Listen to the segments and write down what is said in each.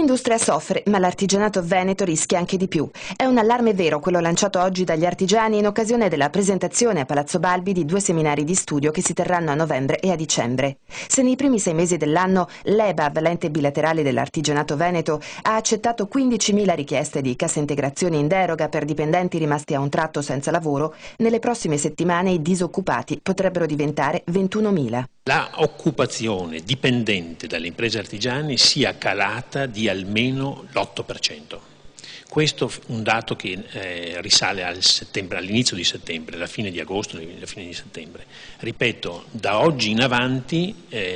L'industria soffre, ma l'artigianato veneto rischia anche di più. È un allarme vero quello lanciato oggi dagli artigiani in occasione della presentazione a Palazzo Balbi di 2 seminari di studio che si terranno a novembre e a dicembre. Se nei primi 6 mesi dell'anno l'EBAV, l'ente bilaterale dell'artigianato veneto, ha accettato 15.000 richieste di cassa integrazione in deroga per dipendenti rimasti a un tratto senza lavoro, nelle prossime settimane i disoccupati potrebbero diventare 21.000. La occupazione dipendente dalle imprese artigiane sia calata di almeno l'8%. Questo è un dato che risale all'inizio di settembre, alla fine di agosto, alla fine di settembre. Ripeto, da oggi in avanti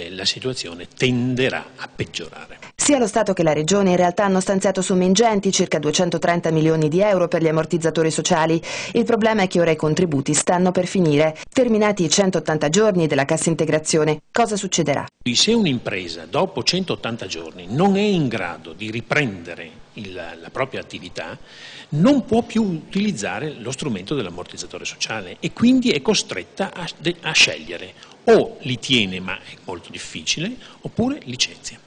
la situazione tenderà a peggiorare. Sia lo Stato che la Regione in realtà hanno stanziato somme ingenti, circa 230 milioni di euro per gli ammortizzatori sociali. Il problema è che ora i contributi stanno per finire. Terminati i 180 giorni della cassa integrazione, cosa succederà? Se un'impresa dopo 180 giorni non è in grado di riprendere la propria attività, non può più utilizzare lo strumento dell'ammortizzatore sociale e quindi è costretta a scegliere: o li tiene, ma è molto difficile, oppure licenzia.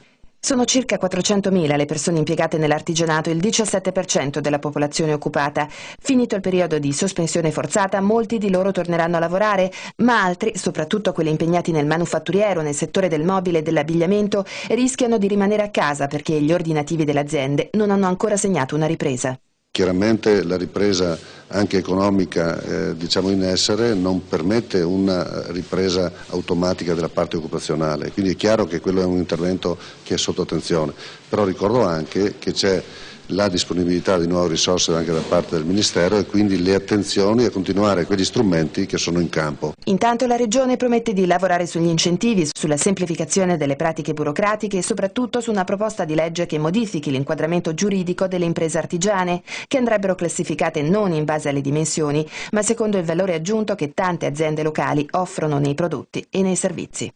Sono circa 400.000 le persone impiegate nell'artigianato, il 17% della popolazione occupata. Finito il periodo di sospensione forzata, molti di loro torneranno a lavorare, ma altri, soprattutto quelli impegnati nel manufatturiero, nel settore del mobile e dell'abbigliamento, rischiano di rimanere a casa perché gli ordinativi delle aziende non hanno ancora segnato una ripresa. Chiaramente la ripresa anche economica in essere non permette una ripresa automatica della parte occupazionale, quindi è chiaro che quello è un intervento che è sotto attenzione, però ricordo anche che c'è la disponibilità di nuove risorse anche da parte del Ministero e quindi le attenzioni a continuare quegli strumenti che sono in campo. Intanto la Regione promette di lavorare sugli incentivi, sulla semplificazione delle pratiche burocratiche e soprattutto su una proposta di legge che modifichi l'inquadramento giuridico delle imprese artigiane, che andrebbero classificate non in base alle dimensioni, ma secondo il valore aggiunto che tante aziende locali offrono nei prodotti e nei servizi.